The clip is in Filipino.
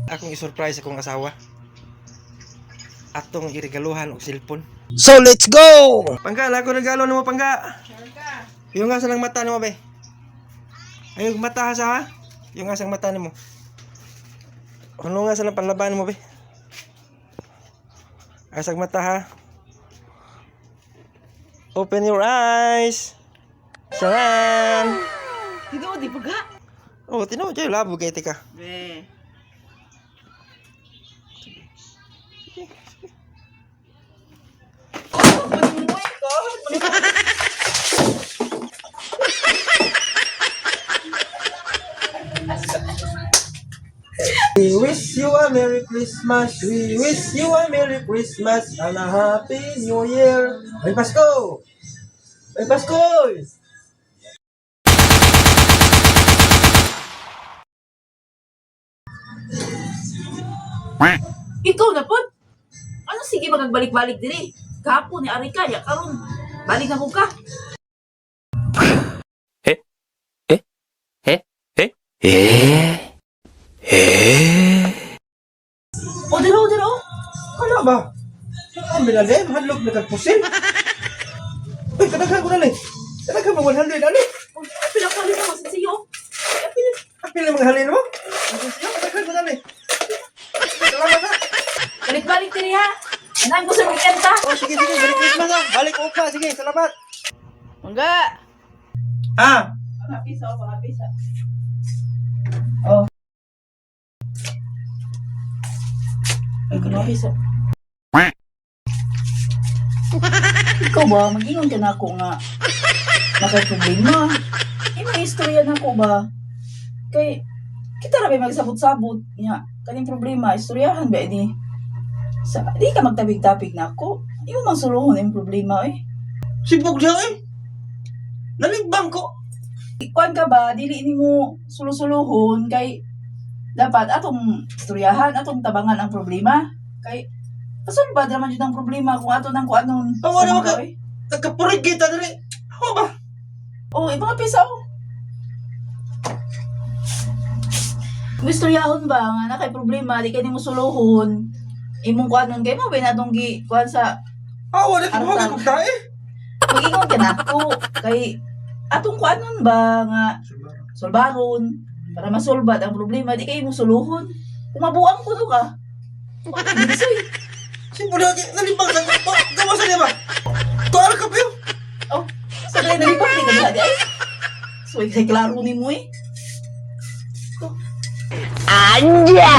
Akong i-surprise akong asawa. Atong iregaluhan og cellphone. So let's go! Pangga, ako regalo nimo pangga. Yung nga sang mata nimo be. Ayog mata sa ha. Yung nga sang mata nimo. Ano nga sa panlaban mo be? Asag mata ha. Open your eyes. Saran. Dito, di ba ga? Oh, tino jay labo kay tika. Be. We wish you a Merry Christmas. We wish you a Merry Christmas and a Happy New Year. May Pasko! May Pasko! Ikaw na po. Ano sige magagbalik-balik diri? Kapo ni Arika ya karon. Balik na ko ka. O diro. Ano ba? Ang binalin, hadlok na kagpusin. Uy, kadaghan ko na li. Kadaghan mo 100 ali. Pinakali mo sa siyo. Apil na mga halin mo. Kadaghan ko na li. Salamat ha. Balik-balik diri ha. Anang ko sa weekend ta. Oh, sige. Merry Christmas ha. Balik ko pa. Sige, salamat. Mangga. Ha? Mga pisa. Oh. Ay, kuno pisa. Ikaw ba, mag-ingon ka na ako nga nakaproblema. May istorya na ako ba? Kay, kita na ba magsabot-sabot niya. Kaning problema, istoryahan ba ini? Di ka magtabig-tapig na ako. Di mo magsuluhon yung problema eh. Sibog siya eh. Naligbang ko. Ikuan ka ba, dili ni mo sulusuluhon kay dapat atong istoryahan, atong tabangan ang problema. Kay pasulbad naman yun ang problema kung ato nang kung anong Tawa naman ka. Nagkapurig kita dali. Ako ba? Oh, ibang pisa oh. Kung istoryahon ba nga na kay problema, di ka ni mo suluhon. Imong kung anong kay mo, ba natong kuan sa Awa na kung kong tae. mag-ingon ka na ako. Kay atong kung anon ba nga solbaron para masolbad ang problema, di kayo mo suluhon. Kung mabuang ko to ka. Bisoy. Sibog na naligbang sa ko. Gawa sa niya ba? Tuwal ka pa yun. Oh, sa kaya nalipat di ka na di ay. So, ikay klaro ni mo eh. Anja!